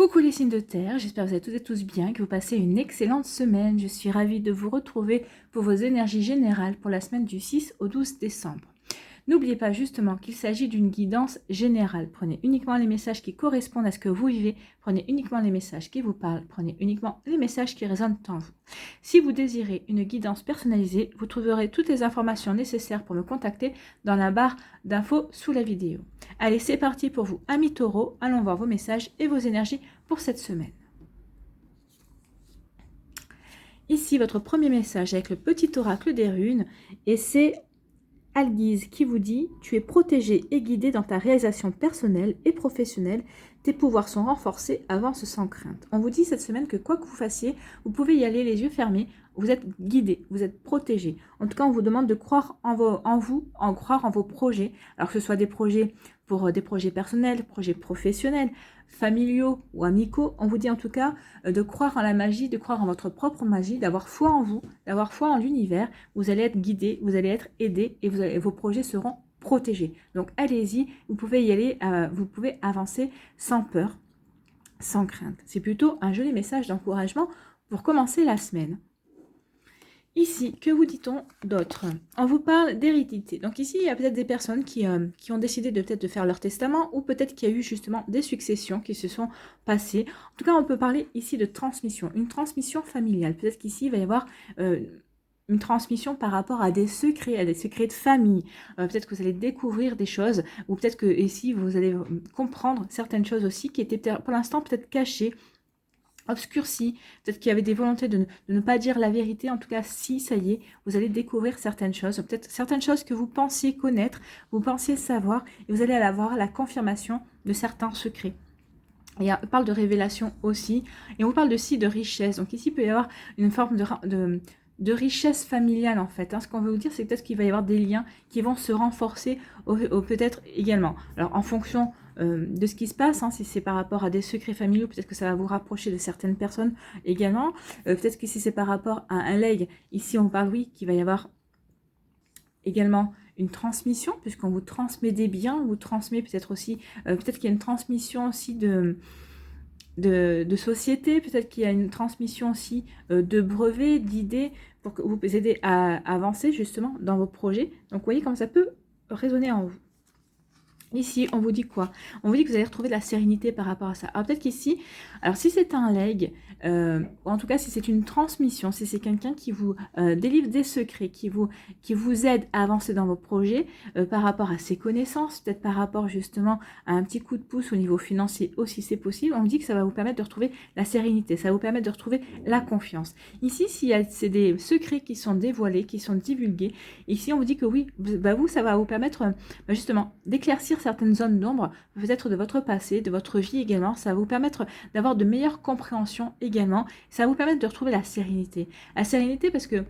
Coucou les signes de terre, j'espère que vous allez toutes et tous bien, que vous passez une excellente semaine. Je suis ravie de vous retrouver pour vos énergies générales pour la semaine du 6 au 12 décembre. N'oubliez pas justement qu'il s'agit d'une guidance générale. Prenez uniquement les messages qui correspondent à ce que vous vivez, prenez uniquement les messages qui vous parlent, prenez uniquement les messages qui résonnent en vous. Si vous désirez une guidance personnalisée, vous trouverez toutes les informations nécessaires pour me contacter dans la barre d'infos sous la vidéo. Allez, c'est parti pour vous, amis taureaux, allons voir vos messages et vos énergies pour cette semaine. Ici, votre premier message avec le petit oracle des runes, et c'est Alguise qui vous dit « Tu es protégé et guidé dans ta réalisation personnelle et professionnelle. Tes pouvoirs sont renforcés, avance sans crainte. » On vous dit cette semaine que quoi que vous fassiez, vous pouvez y aller les yeux fermés. Vous êtes guidé, vous êtes protégé. En tout cas, on vous demande de croire en vous, croire en vos projets. Alors que ce soit des projets pour des projets personnels, projets professionnels, familiaux ou amicaux. On vous dit en tout cas de croire en la magie, de croire en votre propre magie, d'avoir foi en vous, d'avoir foi en l'univers. Vous allez être guidé, vous allez être aidé et vos projets seront protégés. Donc allez-y, vous pouvez y aller, vous pouvez avancer sans peur, sans crainte. C'est plutôt un joli message d'encouragement pour commencer la semaine. Ici, que vous dit-on d'autre? On vous parle d'hérédité. Donc ici, il y a peut-être des personnes qui ont décidé de peut-être de faire leur testament ou peut-être qu'il y a eu justement des successions qui se sont passées. En tout cas, on peut parler ici de transmission, une transmission familiale. Peut-être qu'ici, il va y avoir une transmission par rapport à des secrets de famille. Peut-être que vous allez découvrir des choses ou peut-être que ici, vous allez comprendre certaines choses aussi qui étaient pour l'instant peut-être cachées, obscurci, peut-être qu'il y avait des volontés de ne pas dire la vérité. En tout cas, si, ça y est, vous allez découvrir certaines choses, peut-être certaines choses que vous pensiez connaître, vous pensiez savoir, et vous allez avoir la confirmation de certains secrets. Et on parle de révélation aussi, et on vous parle aussi de richesse. Donc ici, il peut y avoir une forme de richesse familiale en fait. Ce qu'on veut vous dire, c'est peut-être qu'il va y avoir des liens qui vont se renforcer peut-être également. Alors en fonction de ce qui se passe, si c'est par rapport à des secrets familiaux, peut-être que ça va vous rapprocher de certaines personnes également. Peut-être que si c'est par rapport à un legs, ici on parle oui qu'il va y avoir également une transmission, puisqu'on vous transmet des biens, on vous transmet peut-être aussi, peut-être qu'il y a une transmission aussi de société, peut-être qu'il y a une transmission aussi de brevets, d'idées, pour que vous aider à avancer justement dans vos projets. Donc vous voyez comme ça peut résonner en vous. Ici, on vous dit quoi? On vous dit que vous allez retrouver de la sérénité par rapport à ça. Alors peut-être qu'ici, alors si c'est un legs, ou en tout cas si c'est une transmission, si c'est quelqu'un qui vous délivre des secrets, qui vous aide à avancer dans vos projets, par rapport à ses connaissances, peut-être par rapport justement à un petit coup de pouce au niveau financier aussi, c'est possible, on vous dit que ça va vous permettre de retrouver la sérénité, ça va vous permettre de retrouver la confiance. Ici, c'est des secrets qui sont dévoilés, qui sont divulgués, ici on vous dit que oui, vous, ça va vous permettre justement d'éclaircir certaines zones d'ombre, peut-être de votre passé, de votre vie également. Ça va vous permettre d'avoir de meilleures compréhensions également. Ça va vous permettre de retrouver la sérénité. La sérénité parce que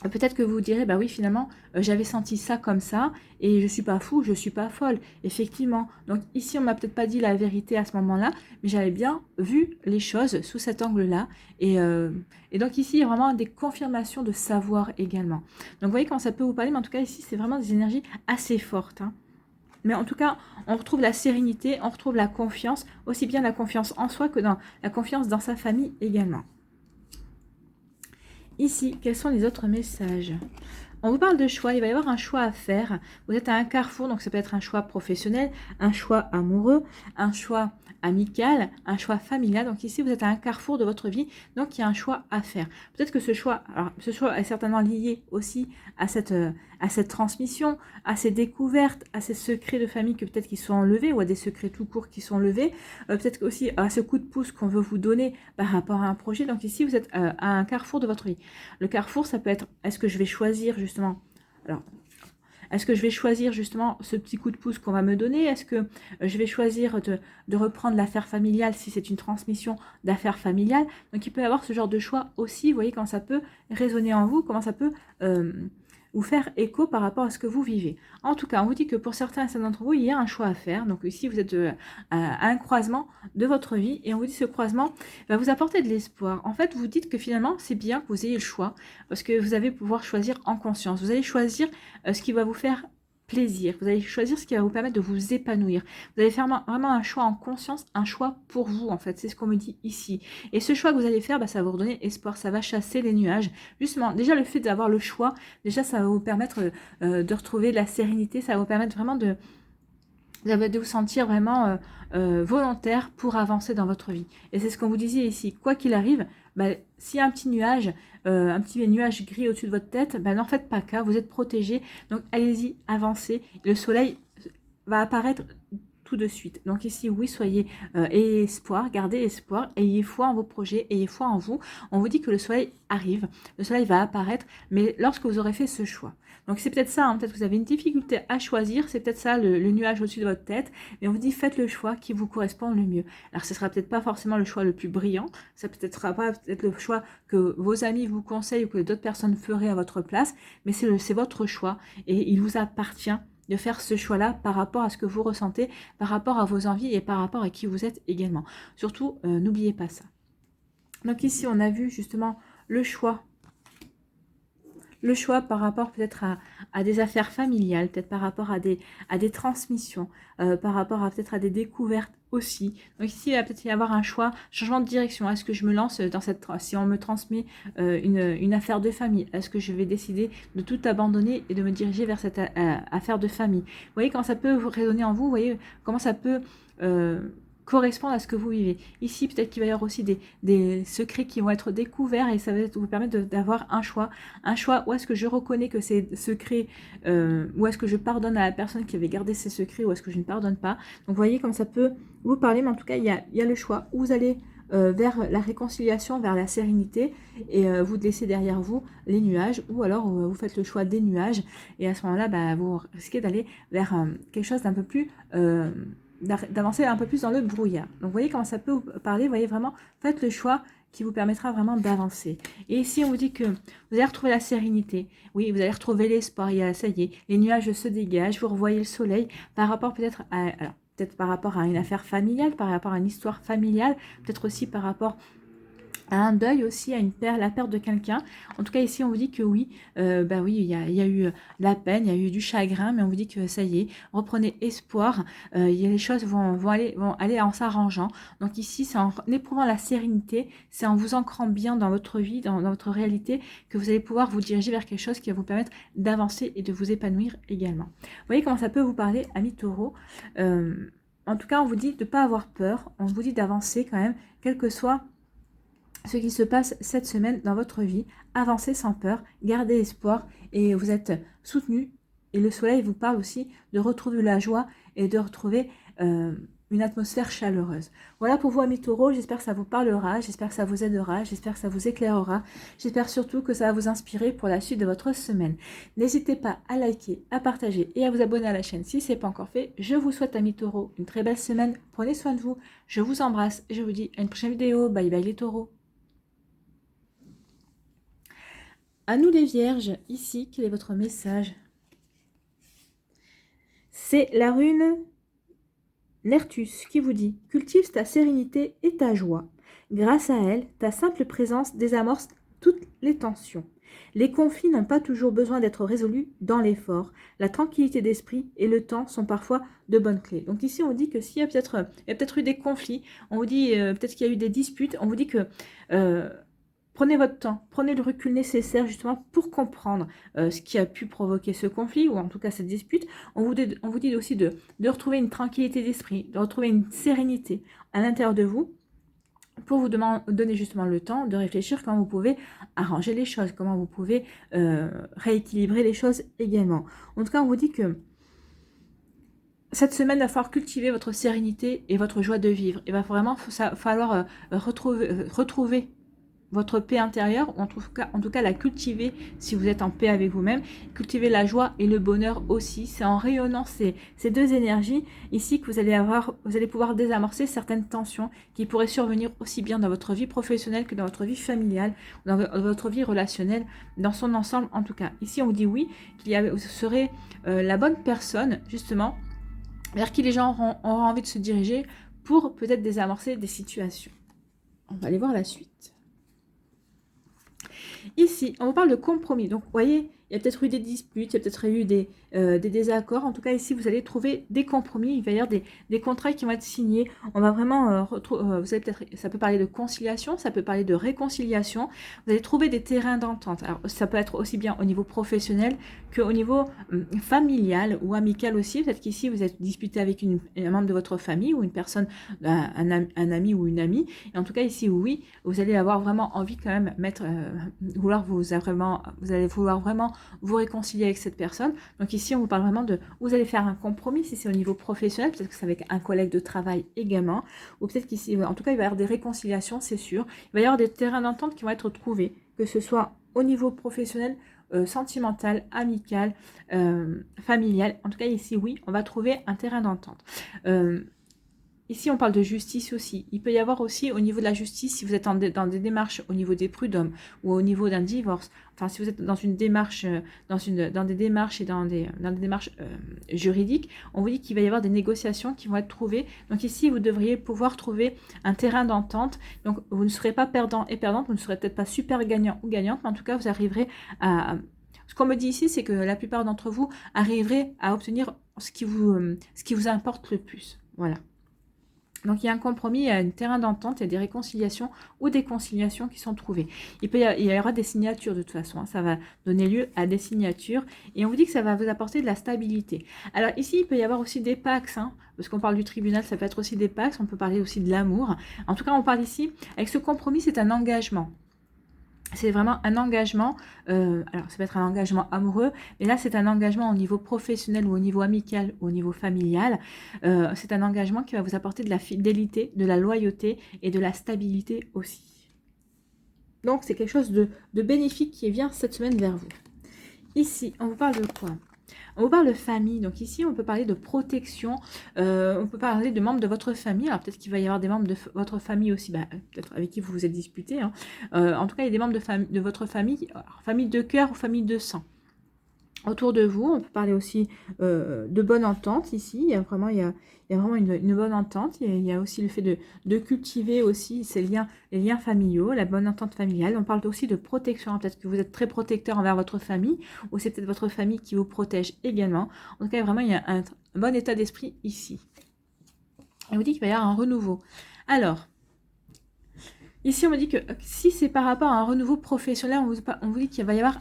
peut-être que vous direz, bah oui, finalement, j'avais senti ça comme ça, et je suis pas fou, je suis pas folle, effectivement. Donc ici, on m'a peut-être pas dit la vérité à ce moment-là, mais j'avais bien vu les choses sous cet angle-là, et donc ici, il y a vraiment des confirmations de savoir également. Donc vous voyez comment ça peut vous parler, mais en tout cas, ici, c'est vraiment des énergies assez fortes, Mais en tout cas, on retrouve la sérénité, on retrouve la confiance, aussi bien la confiance en soi que dans la confiance dans sa famille également. Ici, quels sont les autres messages? On vous parle de choix, il va y avoir un choix à faire. Vous êtes à un carrefour, donc ça peut être un choix professionnel, un choix amoureux, un choix amical, un choix familial. Donc ici, vous êtes à un carrefour de votre vie, donc il y a un choix à faire. Peut-être que ce choix est certainement lié aussi à cette transmission, à ces découvertes, à ces secrets de famille que peut-être qui sont enlevés, ou à des secrets tout courts qui sont levés. Peut-être aussi à ce coup de pouce qu'on veut vous donner par rapport à un projet. Donc ici, vous êtes à un carrefour de votre vie. Le carrefour, ça peut être, est-ce que je vais choisir justement, alors, est-ce que je vais choisir justement ce petit coup de pouce qu'on va me donner? Est-ce que je vais choisir de reprendre l'affaire familiale si c'est une transmission d'affaires familiales? Donc il peut y avoir ce genre de choix aussi, vous voyez comment ça peut résonner en vous, comment ça peut vous faire écho par rapport à ce que vous vivez. En tout cas, on vous dit que pour certains d'entre vous, il y a un choix à faire. Donc ici, vous êtes à un croisement de votre vie et on vous dit que ce croisement va vous apporter de l'espoir. En fait, vous dites que finalement, c'est bien que vous ayez le choix parce que vous allez pouvoir choisir en conscience. Vous allez choisir ce qui va vous faire plaisir. Vous allez choisir ce qui va vous permettre de vous épanouir. Vous allez faire vraiment un choix en conscience, un choix pour vous, en fait. C'est ce qu'on me dit ici. Et ce choix que vous allez faire, ça va vous redonner espoir. Ça va chasser les nuages. Justement, déjà, le fait d'avoir le choix, déjà, ça va vous permettre de retrouver de la sérénité. Ça va vous permettre vraiment de vous sentir vraiment volontaire pour avancer dans votre vie. Et c'est ce qu'on vous disait ici. Quoi qu'il arrive, s'il y a un petit nuage gris au-dessus de votre tête, n'en faites pas cas, vous êtes protégé. Donc allez-y, avancez. Le soleil va apparaître tout de suite. Donc ici, oui, ayez espoir, gardez espoir, ayez foi en vos projets, ayez foi en vous. On vous dit que le soleil arrive, le soleil va apparaître, mais lorsque vous aurez fait ce choix. Donc c'est peut-être ça, peut-être que vous avez une difficulté à choisir, c'est peut-être ça le nuage au-dessus de votre tête, mais on vous dit faites le choix qui vous correspond le mieux. Alors ce sera peut-être pas forcément le choix le plus brillant, ça peut-être pas peut-être le choix que vos amis vous conseillent ou que d'autres personnes feraient à votre place, mais c'est votre choix et il vous appartient de faire ce choix-là par rapport à ce que vous ressentez, par rapport à vos envies et par rapport à qui vous êtes également. Surtout, n'oubliez pas ça. Donc ici, on a vu justement le choix par rapport peut-être à des affaires familiales, peut-être par rapport à des transmissions, par rapport à peut-être à des découvertes aussi. Donc ici, il va peut-être y avoir un choix, changement de direction. Est-ce que je me lance dans si on me transmet une affaire de famille, est-ce que je vais décider de tout abandonner et de me diriger vers cette affaire de famille? Vous voyez comment ça peut résonner en vous, vous voyez comment ça peut correspondre à ce que vous vivez. Ici, peut-être qu'il va y avoir aussi des secrets qui vont être découverts et ça va vous permettre d'avoir un choix où est-ce que je reconnais que c'est secret, où est-ce que je pardonne à la personne qui avait gardé ses secrets, ou est-ce que je ne pardonne pas. Donc, vous voyez comme ça peut vous parler, mais en tout cas, il y a le choix où vous allez vers la réconciliation, vers la sérénité, et vous laissez derrière vous les nuages, ou alors vous faites le choix des nuages, et à ce moment-là, vous risquez d'aller vers quelque chose d'un peu plus... d'avancer un peu plus dans le brouillard. Donc vous voyez comment ça peut vous parler, vous voyez vraiment, faites le choix qui vous permettra vraiment d'avancer. Et ici on vous dit que vous allez retrouver la sérénité, oui, vous allez retrouver l'espoir, ça y est, les nuages se dégagent, vous revoyez le soleil par rapport peut-être par rapport à une affaire familiale, par rapport à une histoire familiale, peut-être aussi par rapport à un deuil aussi, à la perte de quelqu'un. En tout cas, ici, on vous dit que oui, oui, il y a eu de la peine, il y a eu du chagrin, mais on vous dit que ça y est, reprenez espoir, les choses vont aller en s'arrangeant. Donc ici, c'est en éprouvant la sérénité, c'est en vous ancrant bien dans votre vie, dans votre réalité, que vous allez pouvoir vous diriger vers quelque chose qui va vous permettre d'avancer et de vous épanouir également. Vous voyez comment ça peut vous parler, amis taureaux. En tout cas, on vous dit de ne pas avoir peur, on vous dit d'avancer quand même, quel que soit ce qui se passe cette semaine dans votre vie. Avancez sans peur, gardez espoir et vous êtes soutenu. Et le soleil vous parle aussi de retrouver la joie et de retrouver une atmosphère chaleureuse. Voilà pour vous, amis taureaux. J'espère que ça vous parlera, j'espère que ça vous aidera, j'espère que ça vous éclairera. J'espère surtout que ça va vous inspirer pour la suite de votre semaine. N'hésitez pas à liker, à partager et à vous abonner à la chaîne si ce n'est pas encore fait. Je vous souhaite, amis taureaux, une très belle semaine. Prenez soin de vous. Je vous embrasse et je vous dis à une prochaine vidéo. Bye bye les taureaux. À nous les vierges, ici, quel est votre message? C'est la rune Nertus qui vous dit « Cultive ta sérénité et ta joie. Grâce à elle, ta simple présence désamorce toutes les tensions. Les conflits n'ont pas toujours besoin d'être résolus dans l'effort. La tranquillité d'esprit et le temps sont parfois de bonnes clés. » Donc ici, on dit que s'il y a peut-être eu des conflits, on vous dit peut-être qu'il y a eu des disputes, on vous dit que... prenez votre temps, prenez le recul nécessaire justement pour comprendre ce qui a pu provoquer ce conflit ou en tout cas cette dispute. On vous dit aussi de retrouver une tranquillité d'esprit, de retrouver une sérénité à l'intérieur de vous pour vous donner justement le temps de réfléchir comment vous pouvez arranger les choses, comment vous pouvez rééquilibrer les choses également. En tout cas, on vous dit que cette semaine, il va falloir cultiver votre sérénité et votre joie de vivre. Il va vraiment falloir retrouver votre paix intérieure, ou en tout cas la cultiver si vous êtes en paix avec vous-même. Cultiver la joie et le bonheur aussi. C'est en rayonnant ces deux énergies ici que vous allez pouvoir désamorcer certaines tensions qui pourraient survenir aussi bien dans votre vie professionnelle que dans votre vie familiale, dans votre vie relationnelle, dans son ensemble en tout cas. Ici on vous dit oui, vous serez la bonne personne justement vers qui les gens auront envie de se diriger pour peut-être désamorcer des situations. On va aller voir la suite. Ici, on vous parle de compromis. Donc, vous voyez, il y a peut-être eu des disputes, il y a peut-être eu des désaccords. En tout cas, ici, vous allez trouver des compromis. Il va y avoir des contrats qui vont être signés. On va vraiment vous allez peut-être, ça peut parler de conciliation, ça peut parler de réconciliation. Vous allez trouver des terrains d'entente. Alors, ça peut être aussi bien au niveau professionnel qu'au niveau familial ou amical aussi. Peut-être qu'ici, vous êtes disputé avec un membre de votre famille ou une personne, un ami ou une amie. Et en tout cas, ici, oui, vous allez avoir vraiment envie quand même vous allez vouloir vraiment vous réconcilier avec cette personne. Donc ici, on vous parle vraiment vous allez faire un compromis si c'est au niveau professionnel, peut-être que c'est avec un collègue de travail également, ou peut-être qu'ici, en tout cas, il va y avoir des réconciliations, c'est sûr. Il va y avoir des terrains d'entente qui vont être trouvés, que ce soit au niveau professionnel, sentimental, amical, familial. En tout cas, ici, oui, on va trouver un terrain d'entente. Ici, on parle de justice aussi. Il peut y avoir aussi au niveau de la justice, si vous êtes dans des démarches au niveau des prud'hommes ou au niveau d'un divorce, enfin si vous êtes dans une démarche, dans des démarches et dans des démarches juridiques, on vous dit qu'il va y avoir des négociations qui vont être trouvées. Donc ici, vous devriez pouvoir trouver un terrain d'entente. Donc vous ne serez pas perdant et perdante, vous ne serez peut-être pas super gagnant ou gagnante, mais en tout cas, vous arriverez à... Ce qu'on me dit ici, c'est que la plupart d'entre vous arriverez à obtenir ce qui vous importe le plus. Voilà. Donc il y a un compromis, il y a un terrain d'entente, il y a des réconciliations ou des conciliations qui sont trouvées. Il y aura des signatures de toute façon, hein, ça va donner lieu à des signatures et on vous dit que ça va vous apporter de la stabilité. Alors ici, il peut y avoir aussi des pax, hein, parce qu'on parle du tribunal, ça peut être aussi des pax, on peut parler aussi de l'amour. En tout cas, on parle ici, avec ce compromis, c'est un engagement. C'est vraiment un engagement, alors ça peut être un engagement amoureux, mais là c'est un engagement au niveau professionnel ou au niveau amical ou au niveau familial. C'est un engagement qui va vous apporter de la fidélité, de la loyauté et de la stabilité aussi. Donc c'est quelque chose de bénéfique qui vient cette semaine vers vous. Ici, on vous parle de quoi ? On vous parle de famille, donc ici on peut parler de protection, on peut parler de membres de votre famille, alors peut-être qu'il va y avoir des membres de votre famille aussi, peut-être avec qui vous vous êtes disputé, hein. En tout cas il y a des membres de votre famille, alors, famille de cœur ou famille de sang. Autour de vous, on peut parler aussi de bonne entente ici, il y a vraiment une bonne entente, il y a aussi le fait de cultiver aussi les liens familiaux, la bonne entente familiale. On parle aussi de protection, peut-être que vous êtes très protecteur envers votre famille, ou c'est peut-être votre famille qui vous protège également. En tout cas, vraiment, il y a un bon état d'esprit ici. Et on vous dit qu'il va y avoir un renouveau. Alors, ici, on me dit que si c'est par rapport à un renouveau professionnel, on vous dit qu'il va y avoir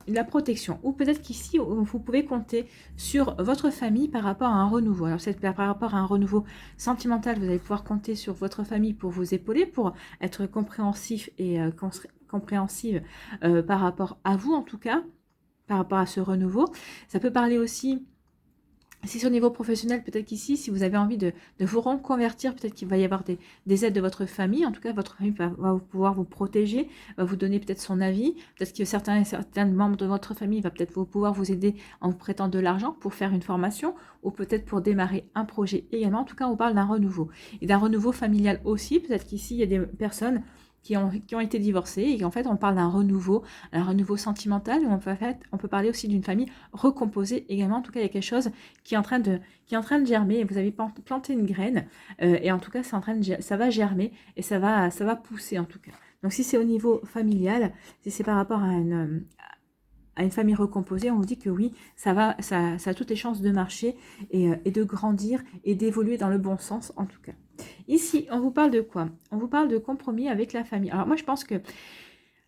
de la protection. Ou peut-être qu'ici, vous pouvez compter sur votre famille par rapport à un renouveau. Alors, c'est par rapport à un renouveau sentimental, vous allez pouvoir compter sur votre famille pour vous épauler, pour être compréhensif et compréhensive par rapport à vous, en tout cas, par rapport à ce renouveau. Ça peut parler aussi... Si c'est au niveau professionnel, peut-être qu'ici, si vous avez envie de vous reconvertir, peut-être qu'il va y avoir des aides de votre famille. En tout cas, votre famille va pouvoir vous protéger, va vous donner peut-être son avis. Peut-être que certains membres de votre famille va peut-être pouvoir vous aider en vous prêtant de l'argent pour faire une formation ou peut-être pour démarrer un projet également. En tout cas, on parle d'un renouveau. Et d'un renouveau familial aussi. Peut-être qu'ici, il y a des personnes qui ont été divorcées et qu'en fait on parle d'un renouveau sentimental, ou on peut parler aussi d'une famille recomposée également. En tout cas, il y a quelque chose qui est en train de germer et vous avez planté une graine et en tout cas ça va germer et ça va pousser en tout cas. Donc si c'est au niveau familial, si c'est par rapport à une famille recomposée, on vous dit que oui, ça a toutes les chances de marcher et de grandir et d'évoluer dans le bon sens en tout cas. Ici, on vous parle de quoi? On vous parle de compromis avec la famille. Alors moi, je pense que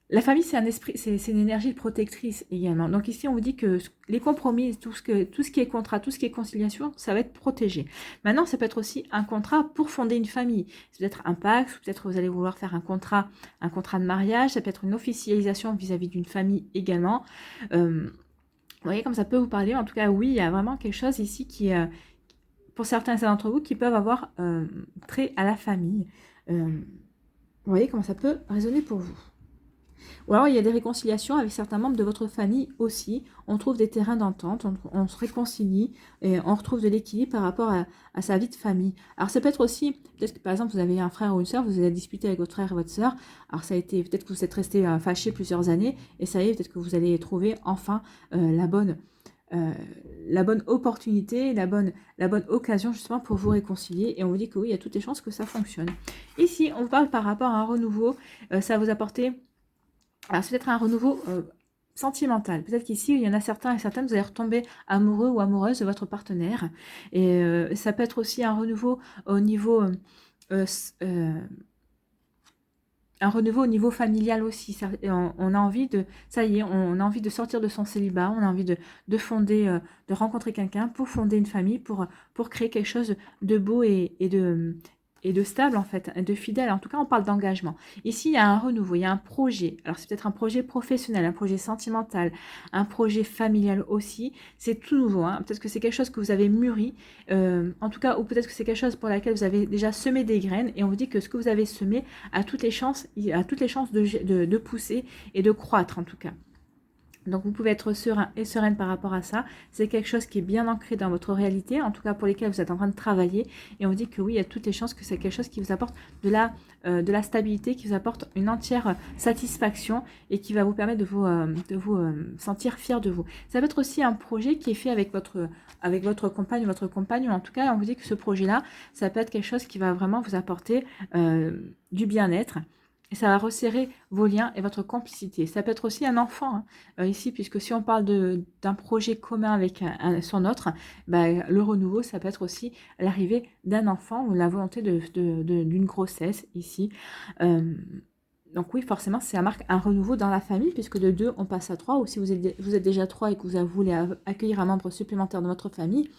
la famille, c'est un esprit, c'est une énergie protectrice également. Donc ici, on vous dit que les compromis, tout ce qui est contrat, tout ce qui est conciliation, ça va être protégé. Maintenant, ça peut être aussi un contrat pour fonder une famille. C'est peut-être un pacte, peut-être vous allez vouloir faire un contrat de mariage, ça peut être une officialisation vis-à-vis d'une famille également. Vous voyez comme ça peut vous parler. En tout cas, oui, il y a vraiment quelque chose ici qui est... pour certains d'entre vous qui peuvent avoir trait à la famille. Vous voyez comment ça peut résonner pour vous. Ou alors il y a des réconciliations avec certains membres de votre famille aussi. On trouve des terrains d'entente, on se réconcilie et on retrouve de l'équilibre par rapport à sa vie de famille. Alors ça peut être aussi, peut-être que par exemple vous avez un frère ou une soeur, vous avez disputé avec votre frère et votre soeur. Alors ça a été, peut-être que vous êtes resté fâchés plusieurs années et ça y est, peut-être que vous allez trouver enfin la bonne opportunité, la bonne occasion justement pour vous réconcilier. Et on vous dit que oui, il y a toutes les chances que ça fonctionne. Ici, on parle par rapport à un renouveau. Ça va vous apporter... Alors, c'est peut-être un renouveau sentimentale. Peut-être qu'ici, il y en a certains et certaines, vous allez retomber amoureux ou amoureuse de votre partenaire. Et ça peut être aussi un renouveau au niveau... un renouveau au niveau familial aussi. On a envie de, ça y est, on a envie de sortir de son célibat, on a envie de fonder, de rencontrer quelqu'un pour fonder une famille, pour créer quelque chose de beau et de stable en fait, de fidèle. En tout cas, on parle d'engagement. Ici, il y a un renouveau, il y a un projet. Alors, c'est peut-être un projet professionnel, un projet sentimental, un projet familial aussi. C'est tout nouveau. Hein. Peut-être que c'est quelque chose que vous avez mûri. En tout cas, ou peut-être que c'est quelque chose pour laquelle vous avez déjà semé des graines et on vous dit que ce que vous avez semé a toutes les chances, de pousser et de croître en tout cas. Donc vous pouvez être serein et sereine par rapport à ça. C'est quelque chose qui est bien ancré dans votre réalité, en tout cas pour lesquels vous êtes en train de travailler. Et on dit que oui, il y a toutes les chances que c'est quelque chose qui vous apporte de la stabilité, qui vous apporte une entière satisfaction et qui va vous permettre de vous sentir fier de vous. Ça peut être aussi un projet qui est fait avec votre compagne ou votre compagne. En tout cas, on vous dit que ce projet-là, ça peut être quelque chose qui va vraiment vous apporter du bien-être. Et ça va resserrer vos liens et votre complicité. Ça peut être aussi un enfant ici, puisque si on parle d'un projet commun avec son autre, le renouveau, ça peut être aussi l'arrivée d'un enfant ou la volonté d'une grossesse ici. Donc oui, forcément, ça marque un renouveau dans la famille, puisque de 2, on passe à 3. Ou si vous êtes déjà 3 et que vous voulez accueillir un membre supplémentaire de votre famille,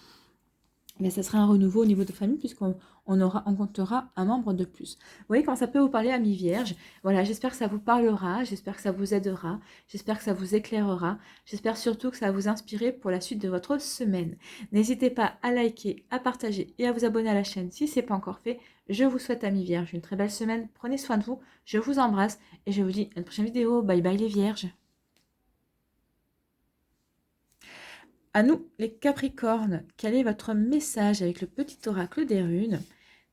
mais ça sera un renouveau au niveau de famille puisqu'on comptera un membre de plus. Vous voyez comment ça peut vous parler, amis vierges. Voilà, j'espère que ça vous parlera, j'espère que ça vous aidera, j'espère que ça vous éclairera, j'espère surtout que ça va vous inspirer pour la suite de votre semaine. N'hésitez pas à liker, à partager et à vous abonner à la chaîne si ce n'est pas encore fait. Je vous souhaite, amis vierges, une très belle semaine. Prenez soin de vous, je vous embrasse et je vous dis à une prochaine vidéo. Bye bye les vierges. À nous, les Capricornes, quel est votre message avec le petit oracle des runes?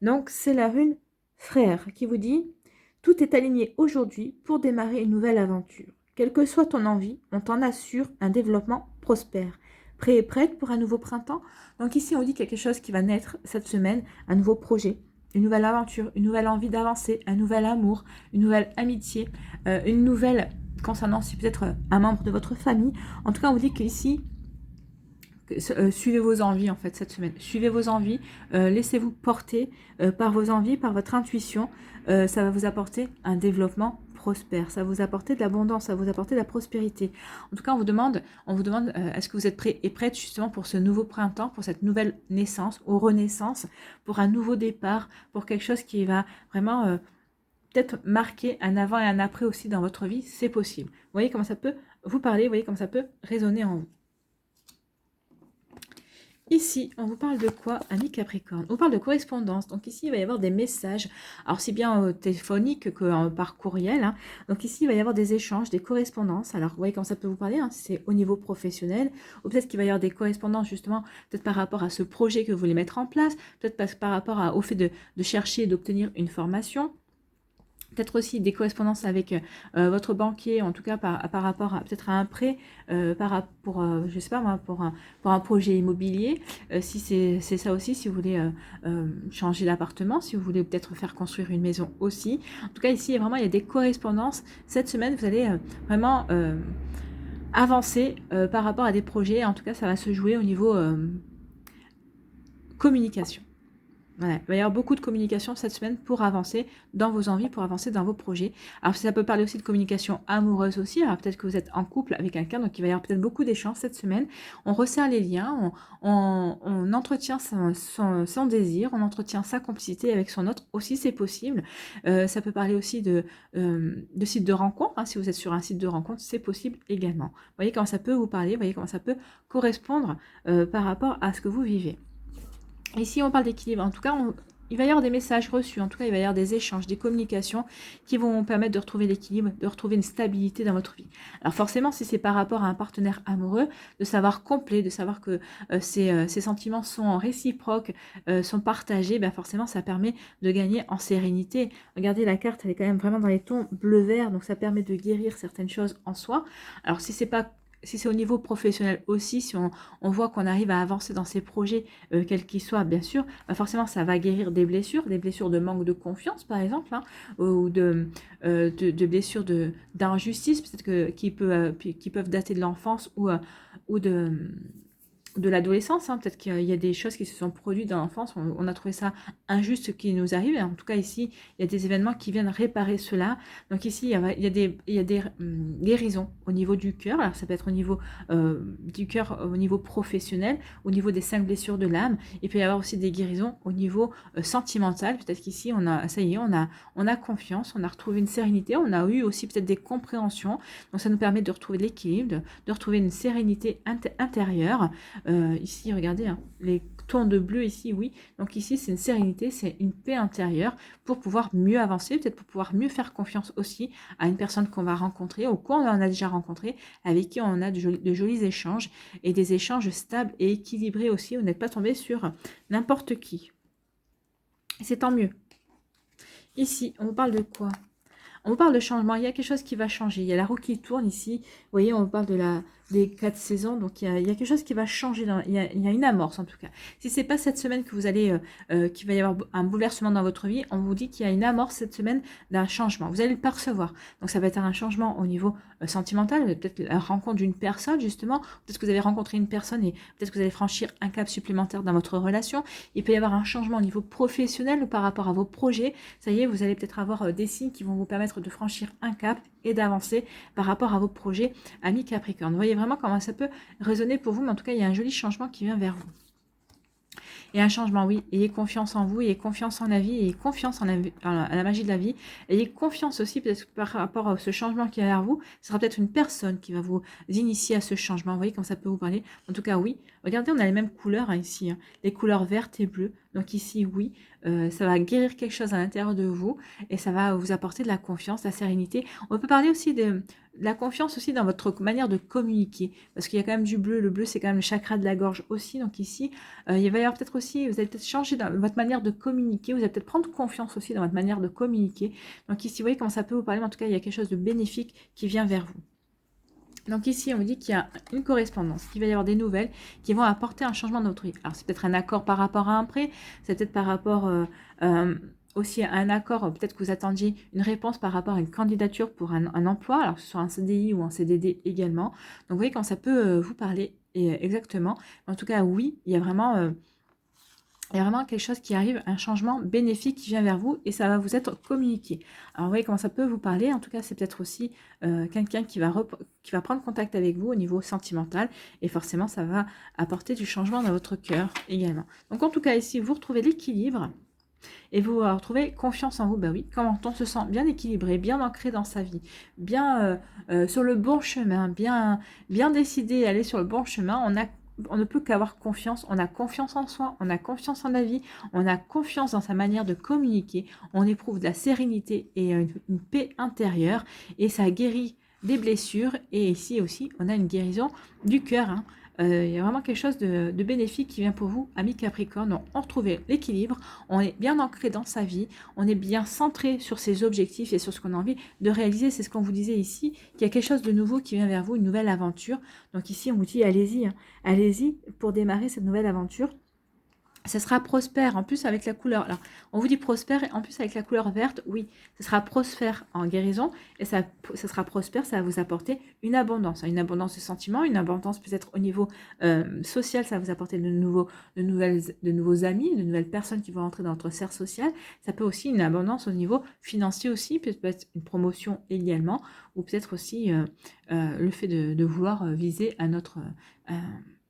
Donc, c'est la rune frère qui vous dit « Tout est aligné aujourd'hui pour démarrer une nouvelle aventure. Quelle que soit ton envie, on t'en assure un développement prospère. Prêt et prête pour un nouveau printemps ?» Donc ici, on dit quelque chose qui va naître cette semaine, un nouveau projet, une nouvelle aventure, une nouvelle envie d'avancer, un nouvel amour, une nouvelle amitié, une nouvelle concernant si peut-être un membre de votre famille. En tout cas, on vous dit qu'ici, suivez vos envies en fait cette semaine. Suivez vos envies, laissez-vous porter par vos envies, par votre intuition. Ça va vous apporter un développement prospère, ça va vous apporter de l'abondance, ça va vous apporter de la prospérité. En tout cas, on vous demande est-ce que vous êtes prêts et prêtes justement pour ce nouveau printemps, pour cette nouvelle naissance ou renaissance, pour un nouveau départ, pour quelque chose qui va vraiment peut-être marquer un avant et un après aussi dans votre vie, c'est possible. Vous voyez comment ça peut vous parler, vous voyez comment ça peut résonner en vous. Ici, on vous parle de quoi, amis Capricorne? On vous parle de correspondance. Donc ici, il va y avoir des messages, alors si bien téléphoniques que par courriel. Hein. Donc ici, il va y avoir des échanges, des correspondances. Alors, vous voyez comment ça peut vous parler, hein, c'est au niveau professionnel. Ou peut-être qu'il va y avoir des correspondances, justement, peut-être par rapport à ce projet que vous voulez mettre en place. Peut-être par rapport au fait de chercher et d'obtenir une formation. Peut-être aussi des correspondances avec votre banquier, en tout cas par rapport à peut-être à un prêt, je sais pas moi, pour un projet immobilier. Si c'est ça aussi, si vous voulez changer d'appartement, si vous voulez peut-être faire construire une maison aussi. En tout cas, ici, vraiment, il y a des correspondances. Cette semaine, vous allez vraiment avancer par rapport à des projets. En tout cas, ça va se jouer au niveau communication. Voilà. Il va y avoir beaucoup de communication cette semaine pour avancer dans vos envies, pour avancer dans vos projets. Alors ça peut parler aussi de communication amoureuse aussi. Alors peut-être que vous êtes en couple avec quelqu'un, donc il va y avoir peut-être beaucoup d'échanges cette semaine. On resserre les liens, on entretient son désir, on entretient sa complicité avec son autre aussi, c'est possible. Ça peut parler aussi de sites de rencontres. Hein. Si vous êtes sur un site de rencontre, c'est possible également. Vous voyez comment ça peut vous parler, vous voyez comment ça peut correspondre par rapport à ce que vous vivez. Ici, on parle d'équilibre. En tout cas, il va y avoir des messages reçus. En tout cas, il va y avoir des échanges, des communications qui vont permettre de retrouver l'équilibre, de retrouver une stabilité dans votre vie. Alors forcément, si c'est par rapport à un partenaire amoureux, de savoir complet, de savoir que ces sentiments sont réciproques, sont partagés, forcément, ça permet de gagner en sérénité. Regardez, la carte, elle est quand même vraiment dans les tons bleu-vert, donc ça permet de guérir certaines choses en soi. Alors si c'est pas si c'est au niveau professionnel aussi, si on voit qu'on arrive à avancer dans ces projets, quels qu'ils soient, bien sûr, bah forcément, ça va guérir des blessures de manque de confiance, par exemple, hein, ou de blessures d'injustice, peut-être qui peuvent dater de l'enfance ou de l'adolescence, hein. Peut-être qu'il y a des choses qui se sont produites dans l'enfance, on a trouvé ça injuste ce qui nous arrive, et en tout cas ici, il y a des événements qui viennent réparer cela. Donc ici, il y a des guérisons au niveau du cœur, alors ça peut être au niveau du cœur, au niveau professionnel, au niveau des 5 blessures de l'âme, il peut y avoir aussi des guérisons au niveau sentimental, peut-être qu'ici, ça y est, on a confiance, on a retrouvé une sérénité, on a eu aussi peut-être des compréhensions, donc ça nous permet de retrouver l'équilibre, de retrouver une sérénité intérieure. Ici, regardez, hein, les tons de bleu ici, oui. Donc ici, c'est une sérénité, c'est une paix intérieure pour pouvoir mieux avancer, peut-être pour pouvoir mieux faire confiance aussi à une personne qu'on va rencontrer ou qu'on en a déjà rencontré, avec qui on a de jolis échanges et des échanges stables et équilibrés aussi. Vous n'êtes pas tombé sur n'importe qui. C'est tant mieux. Ici, on vous parle de quoi? On vous parle de changement, il y a quelque chose qui va changer. Il y a la roue qui tourne ici. Vous voyez, on vous parle des 4 saisons. Donc, il y a quelque chose qui va changer. Il y a une amorce, en tout cas. Si ce n'est pas cette semaine que vous allez, qu'il va y avoir un bouleversement dans votre vie, on vous dit qu'il y a une amorce cette semaine d'un changement. Vous allez le percevoir. Donc, ça va être un changement au niveau sentimental. Peut-être la rencontre d'une personne, justement. Peut-être que vous avez rencontré une personne et peut-être que vous allez franchir un cap supplémentaire dans votre relation. Il peut y avoir un changement au niveau professionnel par rapport à vos projets. Ça y est, vous allez peut-être avoir des signes qui vont vous permettre de franchir un cap et d'avancer par rapport à vos projets, amis Capricorne. Vous voyez vraiment comment ça peut résonner pour vous, mais en tout cas, il y a un joli changement qui vient vers vous. Et un changement, oui. Ayez confiance en vous, ayez confiance en la vie, ayez confiance à la magie de la vie. Ayez confiance aussi, peut-être par rapport à ce changement qui est vers vous, ce sera peut-être une personne qui va vous initier à ce changement. Vous voyez comment ça peut vous parler. En tout cas, oui. Regardez, on a les mêmes couleurs hein, ici. Hein. Les couleurs vertes et bleues. Donc ici, oui, ça va guérir quelque chose à l'intérieur de vous et ça va vous apporter de la confiance, de la sérénité. On peut parler aussi de la confiance aussi dans votre manière de communiquer parce qu'il y a quand même du bleu. Le bleu, c'est quand même le chakra de la gorge aussi. Donc ici, il va y avoir peut-être aussi, vous allez peut-être changer dans votre manière de communiquer. Vous allez peut-être prendre confiance aussi dans votre manière de communiquer. Donc ici, vous voyez comment ça peut vous parler. Mais en tout cas, il y a quelque chose de bénéfique qui vient vers vous. Donc ici, on me dit qu'il y a une correspondance, qu'il va y avoir des nouvelles qui vont apporter un changement dans votre vie. Alors, c'est peut-être un accord par rapport à un prêt, c'est peut-être par rapport aussi à un accord, peut-être que vous attendiez une réponse par rapport à une candidature pour un emploi, alors que ce soit un CDI ou un CDD également. Donc, vous voyez quand ça peut vous parler exactement. En tout cas, oui, il y a vraiment quelque chose qui arrive, un changement bénéfique qui vient vers vous et ça va vous être communiqué. Alors, vous voyez comment ça peut vous parler. En tout cas, c'est peut-être aussi quelqu'un qui va prendre contact avec vous au niveau sentimental et forcément, ça va apporter du changement dans votre cœur également. Donc, en tout cas, ici, vous retrouvez l'équilibre et vous retrouvez confiance en vous. Ben oui, quand on se sent bien équilibré, bien ancré dans sa vie, bien sur le bon chemin, bien décidé à aller sur le bon chemin, on ne peut qu'avoir confiance, on a confiance en soi, on a confiance en la vie, on a confiance dans sa manière de communiquer, on éprouve de la sérénité et une paix intérieure et ça guérit des blessures et ici aussi on a une guérison du cœur. Hein. Il y a vraiment quelque chose de bénéfique qui vient pour vous, amis Capricorne. Donc, on retrouve l'équilibre, on est bien ancré dans sa vie, on est bien centré sur ses objectifs et sur ce qu'on a envie de réaliser. C'est ce qu'on vous disait ici, qu'il y a quelque chose de nouveau qui vient vers vous, une nouvelle aventure. Donc ici, on vous dit, allez-y, hein, allez-y pour démarrer cette nouvelle aventure. Ça sera prospère, en plus avec la couleur, alors on vous dit prospère, et en plus avec la couleur verte, oui, ça sera prospère en guérison, et ça sera prospère, ça va vous apporter une abondance de sentiments, une abondance peut-être au niveau social, ça va vous apporter de nouveaux amis, de nouvelles personnes qui vont entrer dans votre cercle social, ça peut aussi une abondance au niveau financier aussi, peut-être une promotion également, ou peut-être aussi le fait de vouloir viser à notre...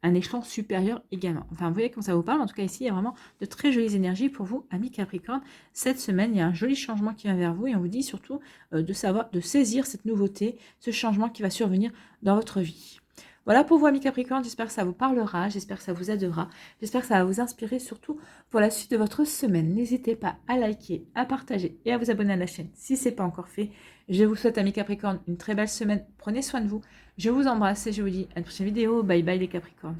un échelon supérieur également. Enfin, vous voyez comment ça vous parle. En tout cas, ici, il y a vraiment de très jolies énergies pour vous, amis Capricorne. Cette semaine, il y a un joli changement qui vient vers vous et on vous dit surtout de saisir cette nouveauté, ce changement qui va survenir dans votre vie. Voilà pour vous, amis Capricorne. J'espère que ça vous parlera, j'espère que ça vous aidera, j'espère que ça va vous inspirer surtout pour la suite de votre semaine. N'hésitez pas à liker, à partager et à vous abonner à la chaîne si ce n'est pas encore fait. Je vous souhaite, amis Capricorne, une très belle semaine. Prenez soin de vous. Je vous embrasse et je vous dis à une prochaine vidéo. Bye bye les Capricornes.